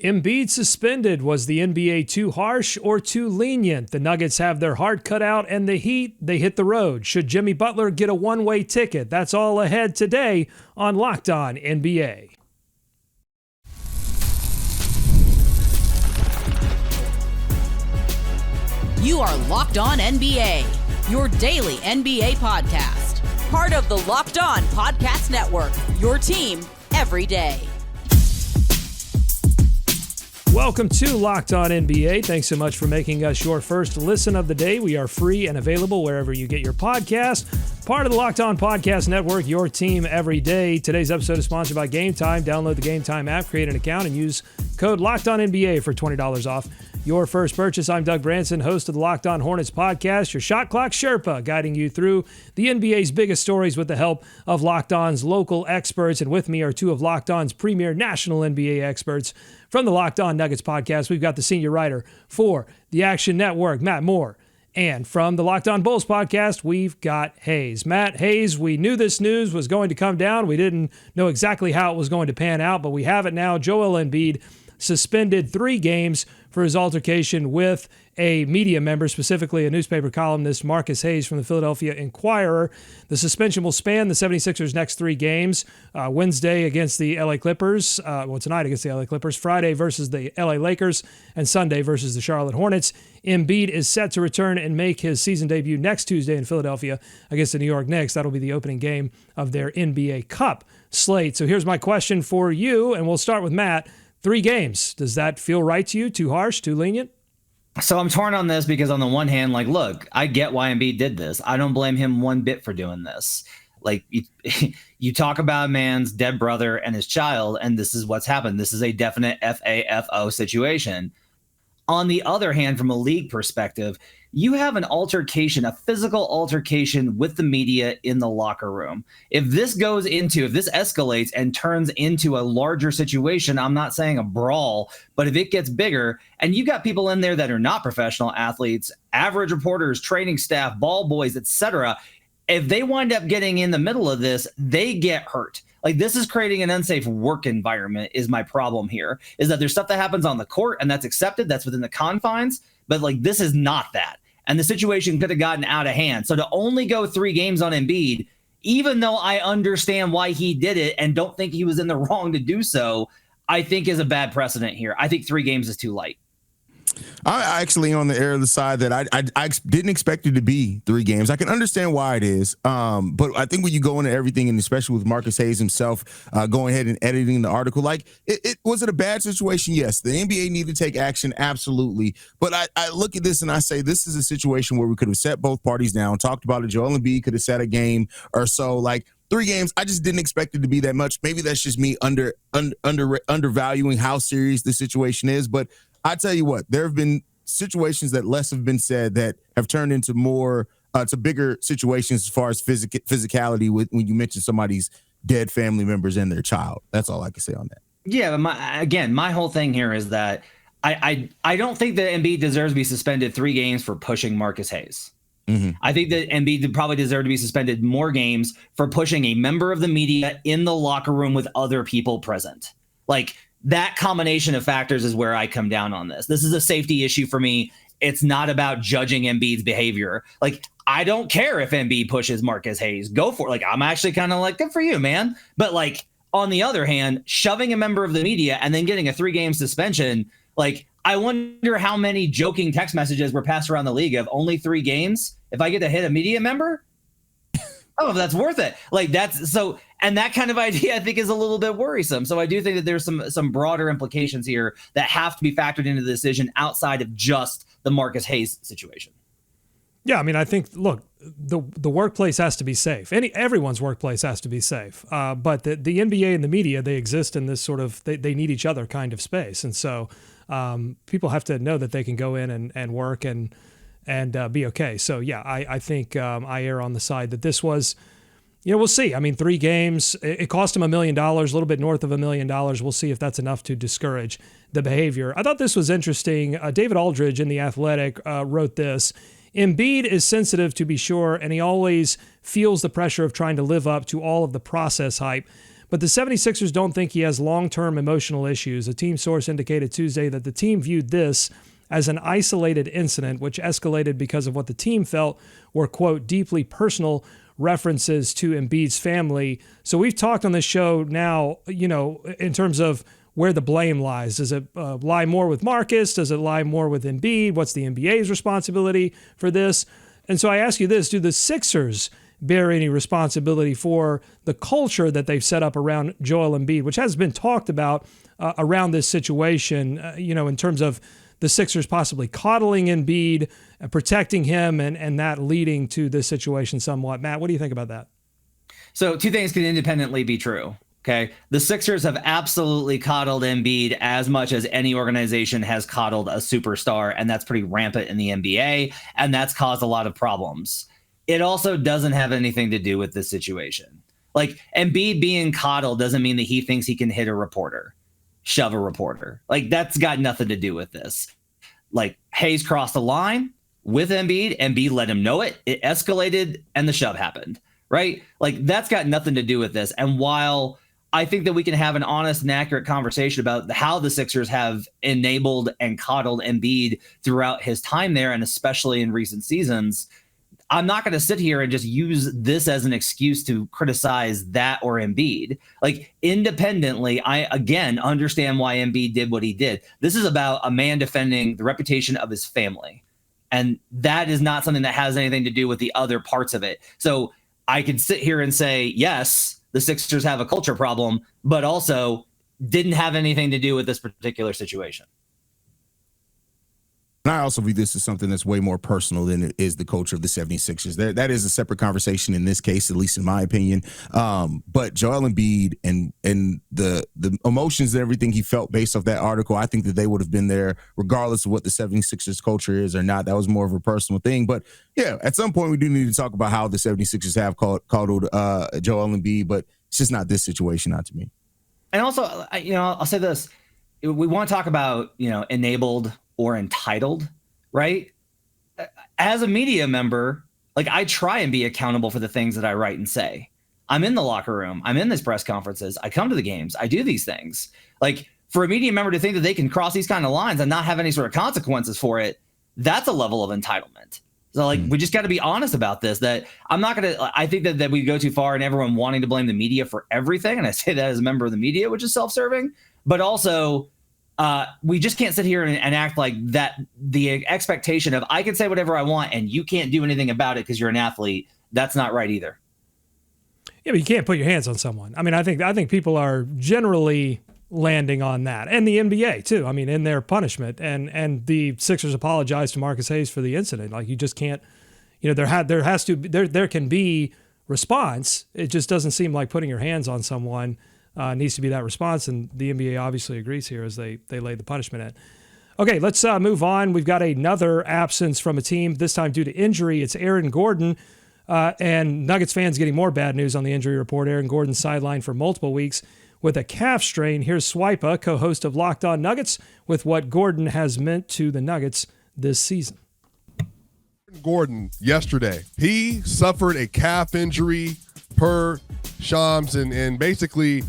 Embiid suspended. Was the NBA too harsh or too lenient? The Nuggets have their heart cut out, and the Heat, they hit the road. Should Jimmy Butler get a one-way ticket? That's all ahead today on Locked On NBA. You are Locked On NBA, your daily NBA podcast. Part of the Locked On Podcast Network, your team every day. Welcome to Locked On NBA. Thanks so much for making us your first listen of the day. We are free and available wherever you get your podcast. Part of the Locked On Podcast Network, your team every day. Today's episode is sponsored by Game Time. Download the Game Time app, create an account, and use code Locked On NBA for $20 off your first purchase. I'm Doug Branson, host of the Locked On Hornets podcast, your shot clock Sherpa, guiding you through the NBA's biggest stories with the help of Locked On's local experts. And with me are two of Locked On's premier national NBA experts. From the Locked On Nuggets podcast, we've got the senior writer for the Action Network, Matt Moore. And from the Locked On Bulls podcast, we've got Haize. Matt, Haize, we knew this news was going to come down. We didn't know exactly how it was going to pan out, but we have it now. Joel Embiid suspended 3 games for his altercation with a media member, specifically a newspaper columnist, Marcus Haize from the Philadelphia Inquirer. The suspension will span the 76ers' next 3 games, Wednesday against the LA Clippers, tonight against the LA Clippers, Friday versus the LA Lakers, and Sunday versus the Charlotte Hornets. Embiid is set to return and make his season debut next Tuesday in Philadelphia against the New York Knicks. That'll be the opening game of their NBA Cup slate. So here's my question for you, and we'll start with Matt. 3 games. Does that feel right to you? Too harsh? Too lenient? So I'm torn on this because on the one hand, look, I get why Embiid did this. I don't blame him one bit for doing this. You talk about a man's dead brother and his child, and this is what's happened. This is a definite FAFO situation. On the other hand, from a league perspective, you have an altercation, a physical altercation with the media in the locker room. If this escalates and turns into a larger situation, I'm not saying a brawl, but if it gets bigger and you got people in there that are not professional athletes, average reporters, training staff, ball boys, etc., if they wind up getting in the middle of this, they get hurt. This is creating an unsafe work environment is my problem here, is that there's stuff that happens on the court and that's accepted. That's within the confines. But this is not that. And the situation could have gotten out of hand. So to only go 3 games on Embiid, even though I understand why he did it and don't think he was in the wrong to do so, I think is a bad precedent here. I think 3 games is too light. I'm actually on the other side that I didn't expect it to be 3 games. I can understand why it is, but I think when you go into everything, and especially with Marcus Haize himself going ahead and editing the article, was it a bad situation? Yes. The NBA needed to take action, absolutely. But I look at this and I say this is a situation where we could have set both parties down, talked about it. Joel Embiid could have set a game or so. 3 games, I just didn't expect it to be that much. Maybe that's just me undervaluing how serious the situation is, but I tell you what, there have been situations that less have been said that have turned into more, to bigger situations as far as physicality when you mention somebody's dead family members and their child. That's all I can say on that. Yeah, but my whole thing here is that I don't think that Embiid deserves to be suspended 3 games for pushing Marcus Haize. Mm-hmm. I think that Embiid probably deserve to be suspended more games for pushing a member of the media in the locker room with other people present. That combination of factors is where I come down on this. This is a safety issue for me. It's not about judging Embiid's behavior. I don't care if Embiid pushes Marcus Haize. Go for it. I'm actually kind of good for you, man. But on the other hand, shoving a member of the media and then getting a 3-game suspension, I wonder how many joking text messages were passed around the league of only 3 games. If I get to hit a media member, oh, that's worth it. That's so. And that kind of idea, I think, is a little bit worrisome. So I do think that there's some broader implications here that have to be factored into the decision outside of just the Marcus Haize situation. Yeah, I think, look, the workplace has to be safe. Everyone's workplace has to be safe. But the NBA and the media, they exist in this sort of, they need each other kind of space. And so people have to know that they can go in and work and be okay. So, yeah, I think I err on the side that this was, we'll see. 3 games, it cost him $1 million, a little bit north of $1 million. We'll see if that's enough to discourage the behavior. I thought this was interesting. David Aldridge in The Athletic wrote this. Embiid is sensitive, to be sure, and he always feels the pressure of trying to live up to all of the process hype. but the 76ers don't think he has long-term emotional issues. A team source indicated Tuesday that the team viewed this as an isolated incident, which escalated because of what the team felt were, quote, deeply personal references to Embiid's family. So we've talked on this show now, in terms of where the blame lies. Does it lie more with Marcus? Does it lie more with Embiid? What's the NBA's responsibility for this? And so I ask you this, do the Sixers bear any responsibility for the culture that they've set up around Joel Embiid, which has been talked about around this situation, in terms of the Sixers possibly coddling Embiid, protecting him, and that leading to this situation somewhat. Matt, what do you think about that? So two things can independently be true. Okay. The Sixers have absolutely coddled Embiid as much as any organization has coddled a superstar, and that's pretty rampant in the NBA, and that's caused a lot of problems. It also doesn't have anything to do with this situation. Like, Embiid being coddled doesn't mean that he thinks he can hit a reporter, shove a reporter. Like, that's got nothing to do with this. Like, Haize crossed the line with Embiid. Embiid let him know it. It escalated, and the shove happened, right? Like, that's got nothing to do with this. And while I think that we can have an honest and accurate conversation about how the Sixers have enabled and coddled Embiid throughout his time there, and especially in recent seasons, I'm not going to sit here and just use this as an excuse to criticize that or Embiid. Like, independently, I, again, understand why Embiid did what he did. This is about a man defending the reputation of his family. And that is not something that has anything to do with the other parts of it. So I could sit here and say, yes, the Sixers have a culture problem, but also didn't have anything to do with this particular situation. And I also view this as something that's way more personal than it is the culture of the 76ers. That is a separate conversation in this case, at least in my opinion. But Joel Embiid and the emotions and everything he felt based off that article, I think that they would have been there regardless of what the 76ers culture is or not. That was more of a personal thing. But yeah, at some point we do need to talk about how the 76ers have coddled Joel Embiid, but it's just not this situation, not to me. And also, I'll say this. We want to talk about, enabled or entitled, right? As a media member, like, I try and be accountable for the things that I write and say. I'm in the locker room. I'm in these press conferences. I come to the games. I do these things. Like, for a media member to think that they can cross these kind of lines and not have any sort of consequences for it, that's a level of entitlement. So, like, we just got to be honest about this, that I'm not going to, I think that we go too far and everyone wanting to blame the media for everything. And I say that as a member of the media, which is self-serving, but also, we just can't sit here and act like that. The expectation of I can say whatever I want and you can't do anything about it because you're an athlete. That's not right either. Yeah, but you can't put your hands on someone. I mean, I think people are generally landing on that, and the NBA too. I mean, in their punishment, and the Sixers apologized to Marcus Haize for the incident. Like, you just can't. There can be response. It just doesn't seem like putting your hands on someone needs to be that response, and the NBA obviously agrees here as they laid the punishment in. Okay, let's move on. We've got another absence from a team, this time due to injury. It's Aaron Gordon, and Nuggets fans getting more bad news on the injury report. Aaron Gordon sidelined for multiple weeks with a calf strain. Here's Swipa, co-host of Locked On Nuggets, with what Gordon has meant to the Nuggets this season. Gordon, yesterday, he suffered a calf injury per Shams, and basically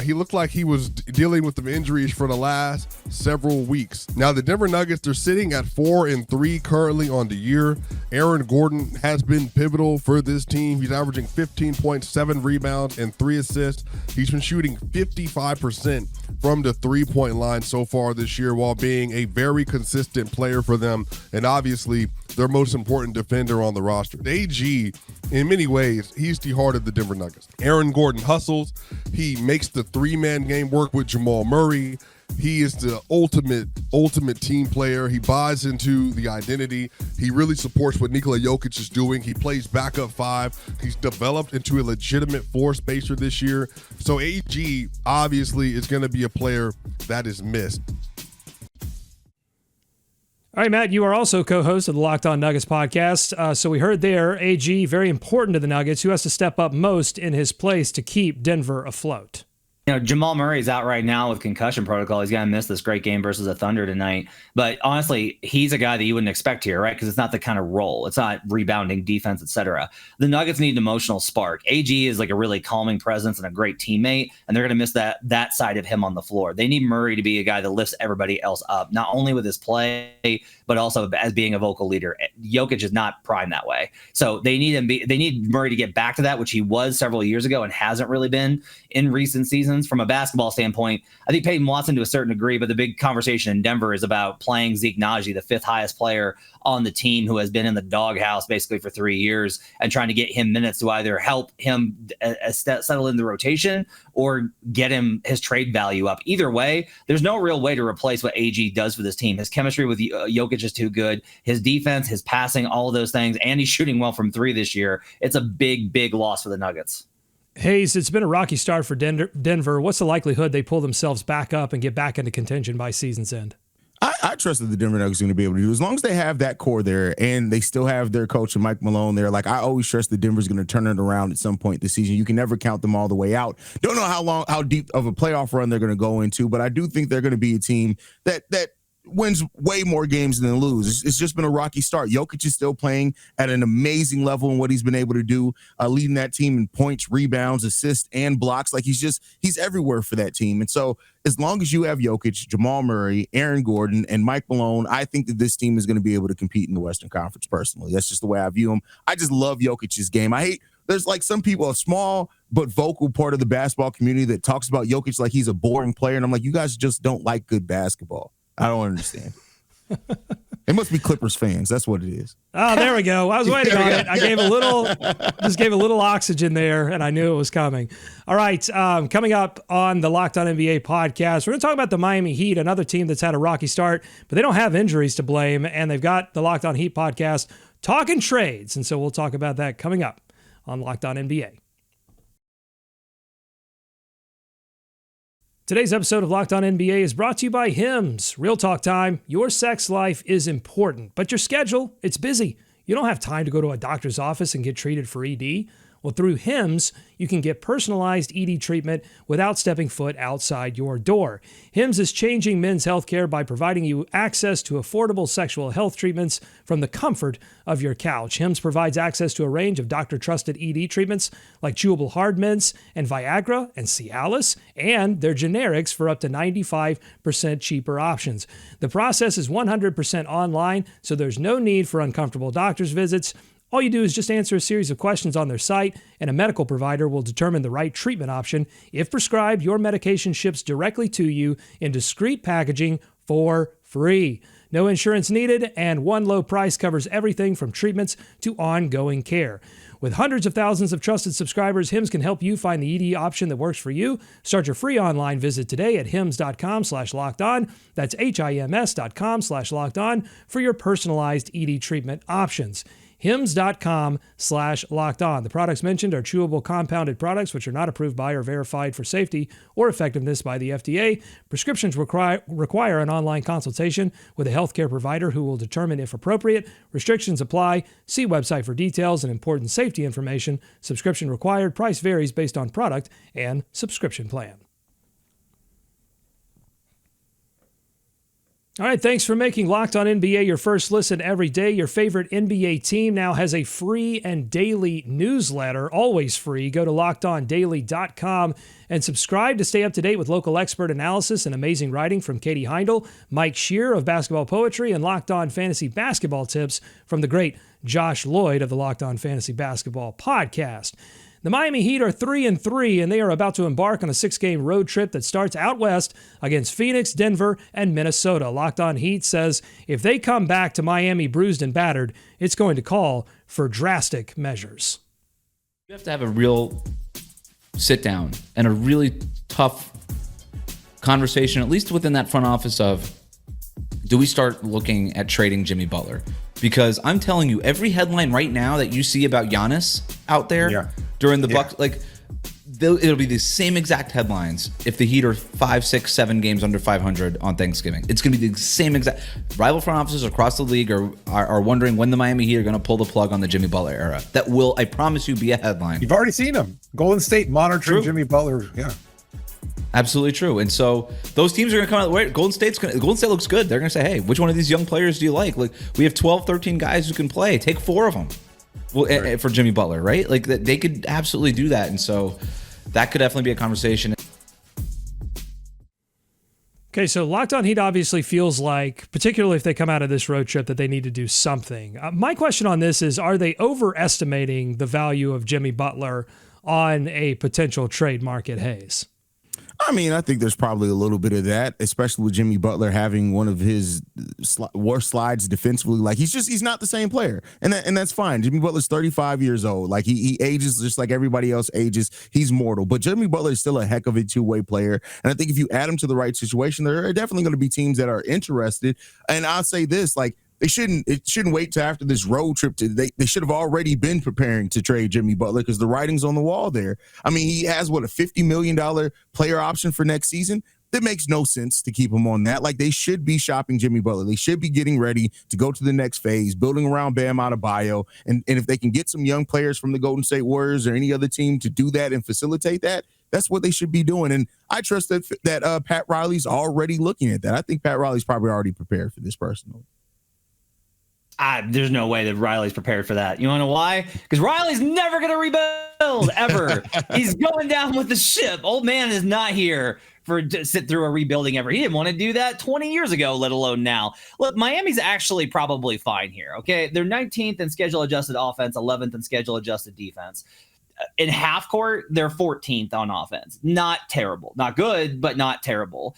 he looked like he was dealing with some injuries for the last several weeks. Now the Denver Nuggets, they're sitting at 4-3 currently on the year. Aaron Gordon has been pivotal for this team. He's averaging 15.7 rebounds and 3 assists. He's been shooting 55% from the three-point line so far this year, while being a very consistent player for them, and obviously their most important defender on the roster. AG, in many ways, he's the heart of the Denver Nuggets. Aaron Gordon hustles. He makes the three-man game work with Jamal Murray. He is the ultimate team player. He buys into the identity. He really supports what Nikola Jokic is doing. He plays backup 5. He's developed into a legitimate floor spacer this year. So AG obviously is going to be a player that is missed. All right, Matt, you are also co-host of the Locked On Nuggets podcast. So we heard there, AG, very important to the Nuggets. Who has to step up most in his place to keep Denver afloat? Jamal Murray's out right now with concussion protocol. He's going to miss this great game versus the Thunder tonight. But honestly, he's a guy that you wouldn't expect here, right? Because it's not the kind of role. It's not rebounding, defense, etc. The Nuggets need an emotional spark. AG is like a really calming presence and a great teammate, and they're going to miss that side of him on the floor. They need Murray to be a guy that lifts everybody else up, not only with his play, but also as being a vocal leader. Jokic is not primed that way. So they need Murray to get back to that, which he was several years ago and hasn't really been in recent seasons. From a basketball standpoint, I think Peyton Watson to a certain degree, but the big conversation in Denver is about playing Zeke Naji, the 5th highest player on the team, who has been in the doghouse basically for 3 years, and trying to get him minutes to either help him settle in the rotation or get him his trade value up. Either way, there's no real way to replace what AG does for this team. His chemistry with Jokic is too good. His defense, his passing, all of those things, and he's shooting well from 3 this year. It's a big, big loss for the Nuggets. Haize, it's been a rocky start for Denver. What's the likelihood they pull themselves back up and get back into contention by season's end? I trust that the Denver Nuggets are going to be able to do, as long as they have that core there and they still have their coach and Mike Malone there. Like, I always trust that Denver's going to turn it around at some point this season. You can never count them all the way out. Don't know how deep of a playoff run they're going to go into, but I do think they're going to be a team that wins way more games than lose. It's just been a rocky start. Jokic is still playing at an amazing level in what he's been able to do, leading that team in points, rebounds, assists, and blocks. Like, he's everywhere for that team. And so as long as you have Jokic, Jamal Murray, Aaron Gordon, and Mike Malone, I think that this team is going to be able to compete in the Western Conference personally. That's just the way I view him. I just love Jokic's game. There's like some people, a small but vocal part of the basketball community that talks about Jokic like he's a boring player. And I'm like, you guys just don't like good basketball. I don't understand. It must be Clippers fans. That's what it is. Oh, there we go. I was waiting on it. I gave a little oxygen there, and I knew it was coming. All right, coming up on the Locked On NBA podcast, we're going to talk about the Miami Heat, another team that's had a rocky start, but they don't have injuries to blame, and they've got the Locked On Heat podcast talking trades, and so we'll talk about that coming up on Locked On NBA. Today's episode of Locked On NBA is brought to you by Hims. Real talk time. Your sex life is important, but your schedule, it's busy. You don't have time to go to a doctor's office and get treated for ED. Well, through Hims, you can get personalized ED treatment without stepping foot outside your door. Hims is changing men's healthcare by providing you access to affordable sexual health treatments from the comfort of your couch. Hims provides access to a range of doctor-trusted ED treatments like chewable hard mints and Viagra and Cialis, and their generics for up to 95% cheaper options. The process is 100% online, so there's no need for uncomfortable doctor's visits. All you do is just answer a series of questions on their site, and a medical provider will determine the right treatment option. If prescribed, your medication ships directly to you in discreet packaging for free. No insurance needed, and one low price covers everything from treatments to ongoing care. With hundreds of thousands of trusted subscribers, Hims can help you find the ED option that works for you. Start your free online visit today at hims.com/lockedon. That's HIMS.com/lockedon for your personalized ED treatment options. Hims.com/lockedon. The products mentioned are chewable compounded products which are not approved by or verified for safety or effectiveness by the FDA. Prescriptions require an online consultation with a healthcare provider who will determine if appropriate. Restrictions apply. See website for details and important safety information. Subscription required. Price varies based on product and subscription plan. All right, thanks for making Locked On NBA your first listen every day. Your favorite NBA team now has a free and daily newsletter, always free. Go to LockedOnDaily.com and subscribe to stay up to date with local expert analysis and amazing writing from Katie Heindel, Mike Shear of Basketball Poetry, and Locked On Fantasy Basketball tips from the great Josh Lloyd of the Locked On Fantasy Basketball podcast. The Miami Heat are 3-3, and they are about to embark on a 6-game road trip that starts out west against Phoenix, Denver, and Minnesota. Locked On Heat says if they come back to Miami bruised and battered, it's going to call for drastic measures. You have to have a real sit down and a really tough conversation, at least within that front office, of do we start looking at trading Jimmy Butler? Because I'm telling you, every headline right now that you see about Giannis out there during the Bucks, like it'll be the same exact headlines if the Heat are 5, 6, 7 games under 500 on Thanksgiving. It's going to be the same exact. Rival front offices across the league are wondering when the Miami Heat are going to pull the plug on the Jimmy Butler era. That will, I promise you, be a headline. You've already seen them. Golden State monitoring Jimmy Butler. Yeah. Absolutely true. And so those teams are going to come out. Wait, Golden State looks good. They're going to say, hey, which one of these young players do you like? Like, we have 12, 13 guys who can play. Take 4 of them. Well, right. For Jimmy Butler, right? Like, they could absolutely do that. And so that could definitely be a conversation. Okay, so Locked On Heat obviously feels like, particularly if they come out of this road trip, that they need to do something. My question on this is, are they overestimating the value of Jimmy Butler on a potential trade market, Haize? I mean, I think there's probably a little bit of that, especially with Jimmy Butler having one of his worst slides defensively. Like, he's not the same player, and that's fine. Jimmy Butler's 35 years old. Like, he ages just like everybody else ages. He's mortal, but Jimmy Butler is still a heck of a two-way player. And I think if you add him to the right situation, there are definitely going to be teams that are interested. And I'll say this, like, it shouldn't wait till after this road trip. They should have already been preparing to trade Jimmy Butler because the writing's on the wall there. I mean, he has, a $50 million player option for next season? That makes no sense to keep him on that. Like, they should be shopping Jimmy Butler. They should be getting ready to go to the next phase, building around Bam Adebayo. And if they can get some young players from the Golden State Warriors or any other team to do that and facilitate that, that's what they should be doing. And I trust that Pat Riley's already looking at that. I think Pat Riley's probably already prepared for this personally. There's no way that Riley's prepared for that. You want to know why? Because Riley's never going to rebuild, ever. He's going down with the ship. Old man is not here to sit through a rebuilding ever. He didn't want to do that 20 years ago, let alone now. Look, Miami's actually probably fine here, okay? They're 19th in schedule-adjusted offense, 11th in schedule-adjusted defense. In half court, they're 14th on offense. Not terrible. Not good, but not terrible.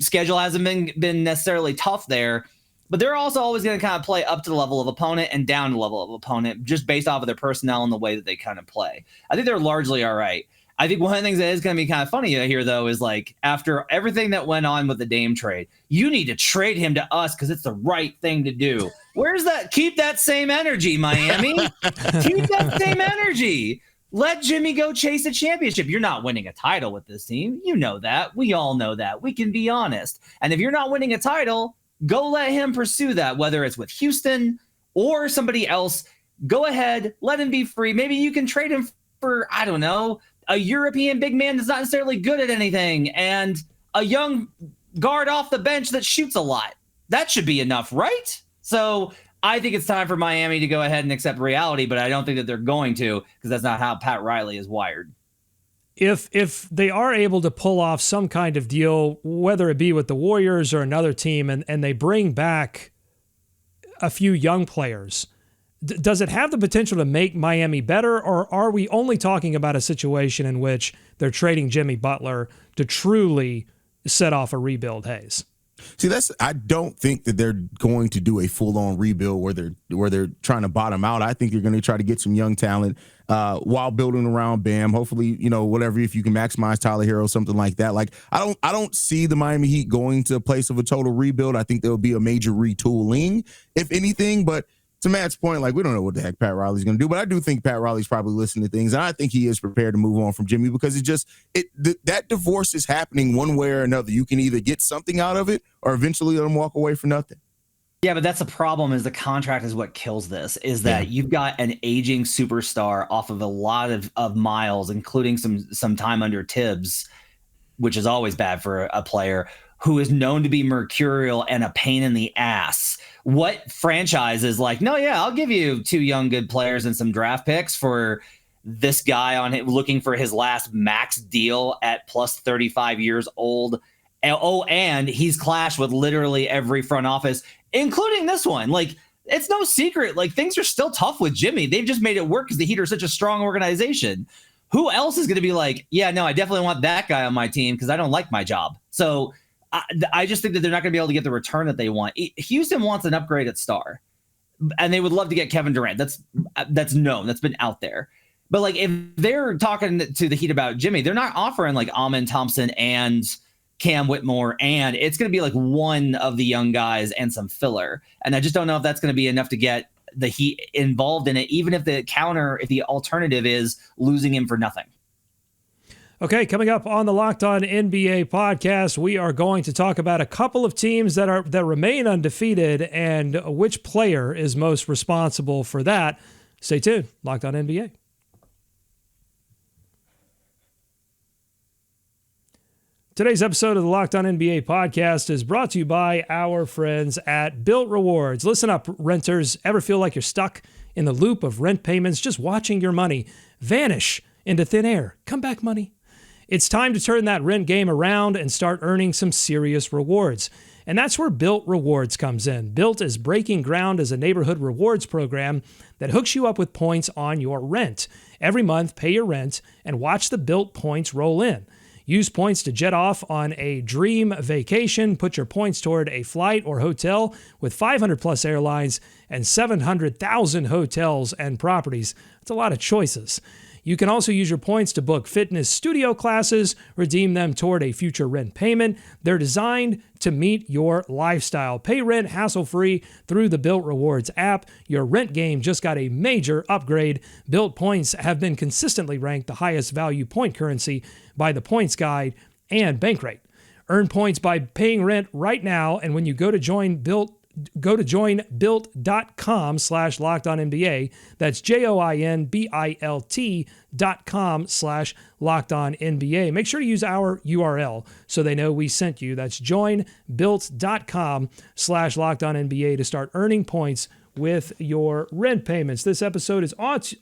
Schedule hasn't been necessarily tough there. But they're also always going to kind of play up to the level of opponent and down to the level of opponent just based off of their personnel and the way that they kind of play. I think they're largely all right. I think one of the things that is going to be kind of funny here, though, is like after everything that went on with the Dame trade, you need to trade him to us because it's the right thing to do. Where's that? Keep that same energy, Miami. Keep that same energy. Let Jimmy go chase a championship. You're not winning a title with this team. You know that. We all know that. We can be honest. And if you're not winning a title, go let him pursue that, whether it's with Houston or somebody else. Go ahead, let him be free. Maybe you can trade him for, I don't know, a European big man that's not necessarily good at anything and a young guard off the bench that shoots a lot. That should be enough, right? So I think it's time for Miami to go ahead and accept reality, but I don't think that they're going to because that's not how Pat Riley is wired. If they are able to pull off some kind of deal, whether it be with the Warriors or another team, and they bring back a few young players, does it have the potential to make Miami better, or are we only talking about a situation in which they're trading Jimmy Butler to truly set off a rebuild, Haize? See, I don't think that they're going to do a full-on rebuild where they're trying to bottom out. I think they're going to try to get some young talent while building around Bam. Hopefully, whatever, if you can maximize Tyler Hero, something like that. Like, I don't see the Miami Heat going to a place of a total rebuild. I think there'll be a major retooling, if anything, but to Matt's point, like, we don't know what the heck Pat Riley's going to do, but I do think Pat Riley's probably listening to things, and I think he is prepared to move on from Jimmy because that divorce is happening one way or another. You can either get something out of it or eventually let him walk away for nothing. Yeah, but that's the problem is the contract is what kills this, is that you've got an aging superstar off of a lot of miles, including some time under Tibbs, which is always bad for a player, who is known to be mercurial and a pain in the ass. What franchise is like, no, yeah, I'll give you 2 young good players and some draft picks for this guy on it looking for his last max deal at plus 35 years old. Oh, and he's clashed with literally every front office, including this one. Like, it's no secret. Like, things are still tough with Jimmy. They've just made it work because the Heat are such a strong organization. Who else is going to be like, yeah, no, I definitely want that guy on my team because I don't like my job. So I just think that they're not going to be able to get the return that they want. Houston wants an upgraded star, and they would love to get Kevin Durant. That's known. That's been out there. But like, if they're talking to the Heat about Jimmy, they're not offering like Amen Thompson and Cam Whitmore, and it's going to be like one of the young guys and some filler. And I just don't know if that's going to be enough to get the Heat involved in it, even if the alternative is losing him for nothing. Okay, coming up on the Locked On NBA podcast, we are going to talk about a couple of teams that remain undefeated and which player is most responsible for that. Stay tuned. Locked On NBA. Today's episode of the Locked On NBA podcast is brought to you by our friends at Built Rewards. Listen up, renters. Ever feel like you're stuck in the loop of rent payments, just watching your money vanish into thin air? Come back, money. It's time to turn that rent game around and start earning some serious rewards. And that's where Built Rewards comes in. Built is breaking ground as a neighborhood rewards program that hooks you up with points on your rent. Every month, pay your rent and watch the Built points roll in. Use points to jet off on a dream vacation. Put your points toward a flight or hotel with 500 plus airlines and 700,000 hotels and properties. That's a lot of choices. You can also use your points to book fitness studio classes, redeem them toward a future rent payment. They're designed to meet your lifestyle. Pay rent hassle-free through the Built Rewards app. Your rent game just got a major upgrade. Built points have been consistently ranked the highest value point currency by the Points Guide and Bankrate. Earn points by paying rent right now, and when you go to joinbuilt.com/LockedOnNBA. That's joinbilt.com/LockedOnNBA. Make sure to use our URL so they know we sent you. That's joinbuilt.com/LockedOnNBA to start earning points with your rent payments. This episode is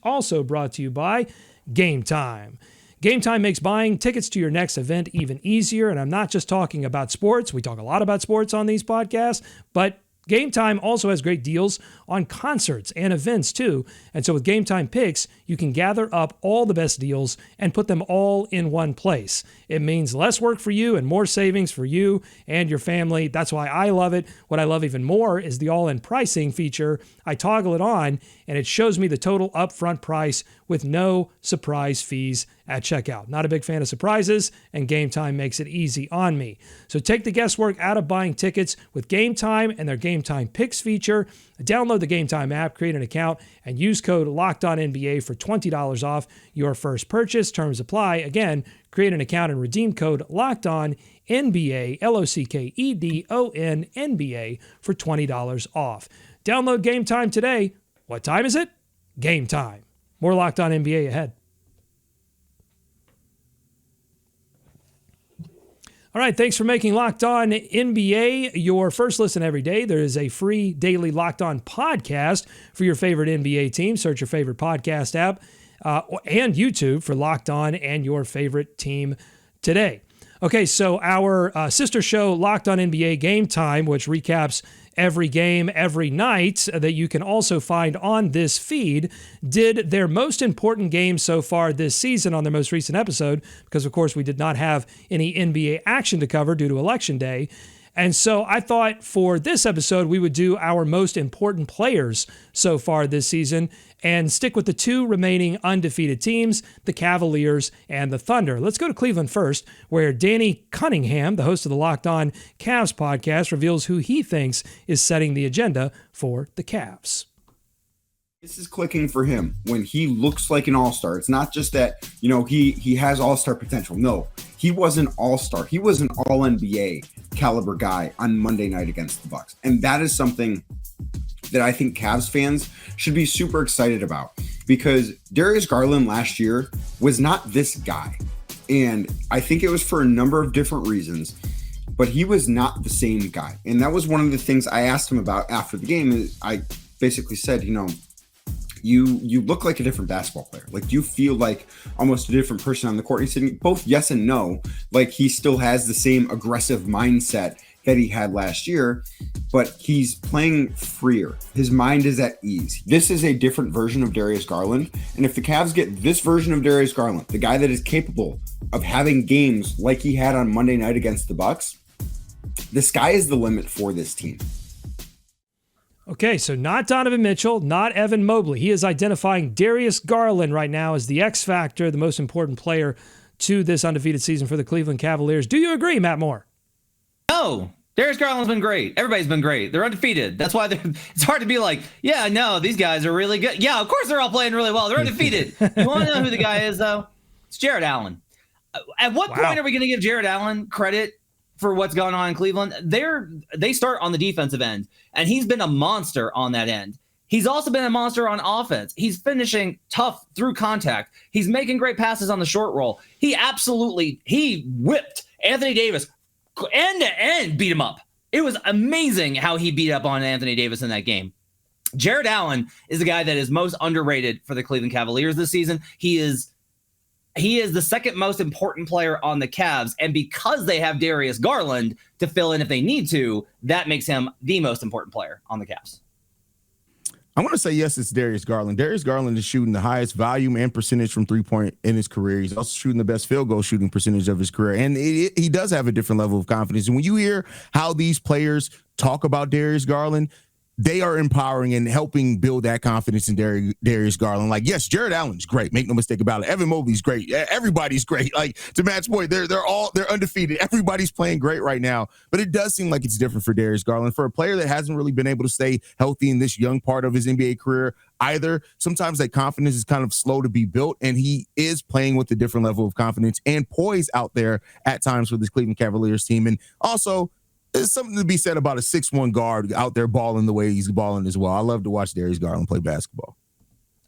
also brought to you by Game Time. Game Time makes buying tickets to your next event even easier, and I'm not just talking about sports. We talk a lot about sports on these podcasts, but Game Time also has great deals on concerts and events too. And so with Game Time Picks, you can gather up all the best deals and put them all in one place. It means less work for you and more savings for you and your family. That's why I love it. What I love even more is the all-in pricing feature. I toggle it on and it shows me the total upfront price with no surprise fees at checkout. Not a big fan of surprises, and Game Time makes it easy on me. So take the guesswork out of buying tickets with Game Time and their Game Time Picks feature. Download the Game Time app, create an account, and use code LOCKEDONNBA for $20 off your first purchase. Terms apply. Again, create an account and redeem code LOCKEDONNBA, LOCKEDONNBA for $20 off. Download Game Time today. What time is it? Game time. More Locked On NBA ahead. All right, thanks for making Locked On NBA your first listen every day. There is a free daily Locked On podcast for your favorite NBA team. Search your favorite podcast app and YouTube for Locked On and your favorite team today. Okay, so our sister show, Locked On NBA Game Time, which recaps every game every night that you can also find on this feed, did their most important game so far this season on their most recent episode, because of course we did not have any NBA action to cover due to Election Day. And so I thought for this episode, we would do our most important players so far this season and stick with the two remaining undefeated teams, the Cavaliers and the Thunder. Let's go to Cleveland first, where Danny Cunningham, the host of the Locked On Cavs podcast, reveals who he thinks is setting the agenda for the Cavs. This is clicking for him when he looks like an all-star. It's not just that, he has all-star potential. No, he was an all-star. He was an all-NBA caliber guy on Monday night against the Bucks. And that is something that I think Cavs fans should be super excited about, because Darius Garland last year was not this guy. And I think it was for a number of different reasons, but he was not the same guy. And that was one of the things I asked him about after the game. I basically said, you look like a different basketball player. Like, you feel like almost a different person on the court. He said both yes and no. Like, he still has the same aggressive mindset that he had last year, but he's playing freer. His mind is at ease. This is a different version of Darius Garland. And if the Cavs get this version of Darius Garland, the guy that is capable of having games like he had on Monday night against the Bucks, the sky is the limit for this team. Okay, so not Donovan Mitchell, not Evan Mobley. He is identifying Darius Garland right now as the X factor, the most important player to this undefeated season for the Cleveland Cavaliers. Do you agree, Matt Moore? No, Darius Garland's been great. Everybody's been great. They're undefeated. That's why it's hard to be like, yeah, no, these guys are really good. Yeah, of course they're all playing really well. They're undefeated. You want to know who the guy is, though? It's Jared Allen. At what point are we going to give Jared Allen credit for what's going on in Cleveland? They start on the defensive end, and he's been a monster on that end. He's also been a monster on offense. He's finishing tough through contact. He's making great passes on the short roll. He whipped Anthony Davis, end to end, beat him up. It was amazing how he beat up on Anthony Davis in that game. Jared Allen is the guy that is most underrated for the Cleveland Cavaliers this season. He is the second most important player on the Cavs, and because they have Darius Garland to fill in if they need to, that makes him the most important player on the Cavs. I'm going to say yes, it's Darius Garland. Darius Garland is shooting the highest volume and percentage from three-point in his career. He's also shooting the best field goal shooting percentage of his career, and he does have a different level of confidence. And when you hear how these players talk about Darius Garland, they are empowering and helping build that confidence in Darius Garland. Like, yes, Jared Allen's great. Make no mistake about it. Evan Mobley's great. Everybody's great. Like, to Matt's point, they're undefeated. Everybody's playing great right now. But it does seem like it's different for Darius Garland. For a player that hasn't really been able to stay healthy in this young part of his NBA career either, sometimes that confidence is kind of slow to be built, and he is playing with a different level of confidence and poise out there at times for this Cleveland Cavaliers team. And also, there's something to be said about a 6'1" guard out there balling the way he's balling as well. I love to watch Darius Garland play basketball.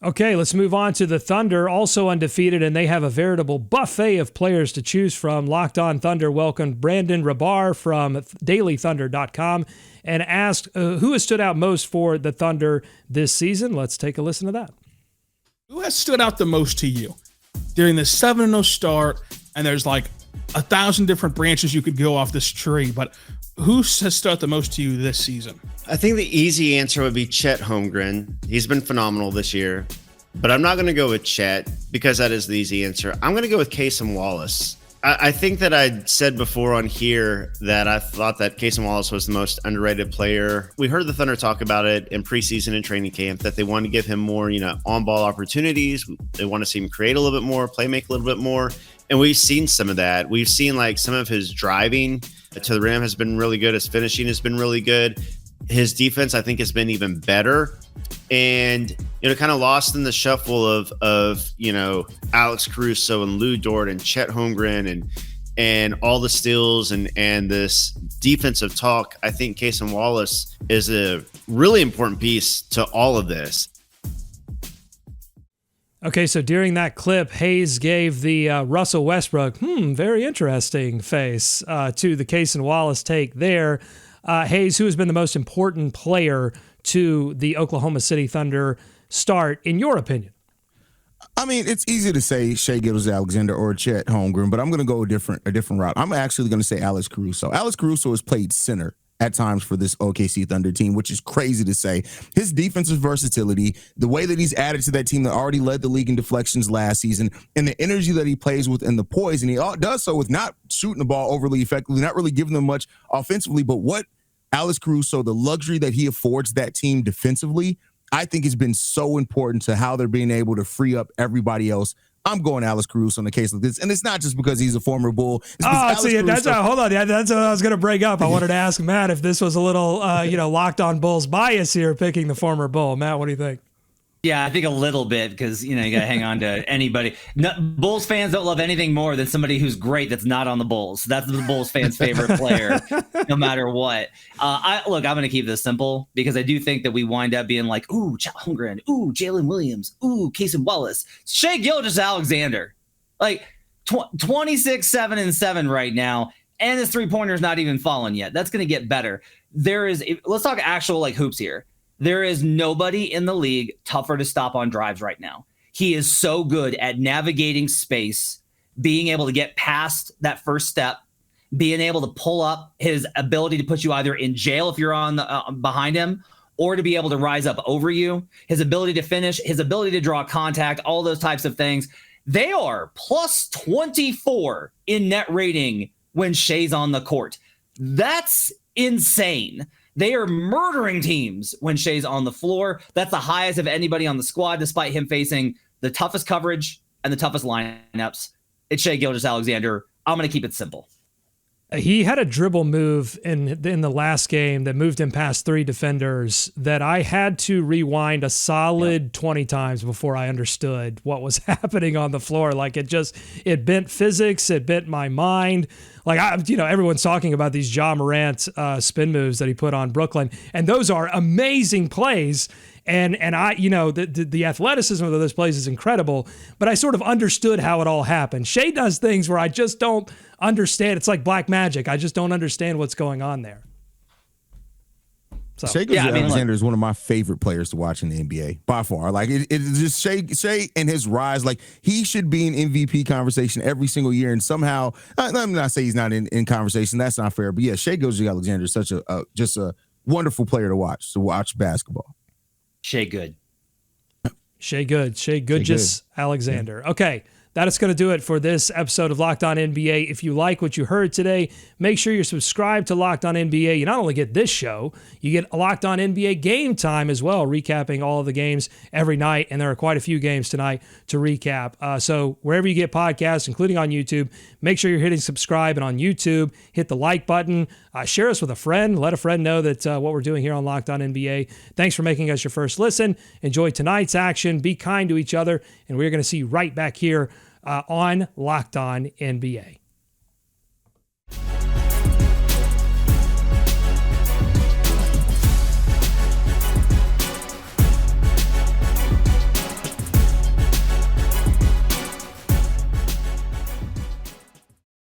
Okay, let's move on to the Thunder, also undefeated, and they have a veritable buffet of players to choose from. Locked On Thunder welcomed Brandon Rabar from dailythunder.com and asked who has stood out most for the Thunder this season. Let's take a listen to that. Who has stood out the most to you during the 7-0 start? And there's like 1,000 different branches you could go off this tree, but who has stood out the most to you this season? I think the easy answer would be Chet Holmgren. He's been phenomenal this year, but I'm not going to go with Chet because that is the easy answer. I'm going to go with Cason Wallace. I think that I said before on here that I thought that Cason Wallace was the most underrated player. We heard the Thunder talk about it in preseason and training camp that they want to give him more, on-ball opportunities. They want to see him create a little bit more, play make a little bit more. And we've seen some of that. We've seen like some of his driving to the rim has been really good. His finishing has been really good. His defense, I think, has been even better. And, kind of lost in the shuffle of Alex Caruso and Lou Dort and Chet Holmgren and all the steals and this defensive talk. I think Cason Wallace is a really important piece to all of this. Okay, so during that clip, Haize gave the Russell Westbrook, very interesting face to the Cason Wallace take there. Haize, who has been the most important player to the Oklahoma City Thunder start, in your opinion? I mean, it's easy to say Shai Gilgeous-Alexander or Chet Holmgren, but I'm going to go a different route. I'm actually going to say Alex Caruso. Alex Caruso has played center at times for this OKC Thunder team, which is crazy to say. His defensive versatility, the way that he's added to that team that already led the league in deflections last season, and the energy that he plays with and the poise, and he does so with not shooting the ball overly effectively, not really giving them much offensively, but what Alex Caruso, the luxury that he affords that team defensively, I think has been so important to how they're being able to free up everybody else. I'm going Alex Caruso in a case like this, and it's not just because he's a former Bull. Hold on. That's what I was going to bring up. I wanted to ask Matt if this was a little, locked on Bulls bias here, picking the former Bull. Matt, what do you think? Yeah, I think a little bit because, you got to hang on to anybody. No, Bulls fans don't love anything more than somebody who's great that's not on the Bulls. That's the Bulls fans' favorite player, no matter what. I'm going to keep this simple because I do think that we wind up being like, ooh, Chet Holmgren, ooh, Jalen Williams, ooh, Cason Wallace, Shai Gilgeous-Alexander. Like 26, 7, and 7 right now, and his three-pointer's not even fallen yet. That's going to get better. Let's talk actual hoops here. There is nobody in the league tougher to stop on drives right now. He is so good at navigating space, being able to get past that first step, being able to pull up, his ability to put you either in jail if you're on the behind him, or to be able to rise up over you, his ability to finish, his ability to draw contact, all those types of things. They are plus 24 in net rating when Shai's on the court. That's insane. They are murdering teams when Shai's on the floor. That's the highest of anybody on the squad, despite him facing the toughest coverage and the toughest lineups. It's Shai Gilgeous-Alexander. I'm going to keep it simple. He had a dribble move in the last game that moved him past three defenders that I had to rewind a solid 20 times before I understood what was happening on the floor. Like it bent physics, it bent my mind. Like everyone's talking about these Ja Morant spin moves that he put on Brooklyn, and those are amazing plays. And I, the athleticism of those plays is incredible, but I sort of understood how it all happened. Shai does things where I just don't understand. It's like black magic. I just don't understand what's going on there. So, Shai Gilgeous-Alexander is one of my favorite players to watch in the NBA by far. Like it's just Shai and his rise. Like he should be in MVP conversation every single year. And somehow, I'm not saying he's not in conversation. That's not fair. But yeah, Shai Gilgeous-Alexander is such just a wonderful player to watch basketball. Shai good. Shai Gilgeous-Alexander. Yeah. Okay. That is going to do it for this episode of Locked On NBA. If you like what you heard today, make sure you're subscribed to Locked On NBA. You not only get this show, you get Locked On NBA Game Time as well, recapping all of the games every night, and there are quite a few games tonight to recap. So wherever you get podcasts, including on YouTube, make sure you're hitting subscribe, and on YouTube, hit the like button. Share us with a friend. Let a friend know that what we're doing here on Locked On NBA. Thanks for making us your first listen. Enjoy tonight's action. Be kind to each other, and we're going to see you right back here on Locked On NBA.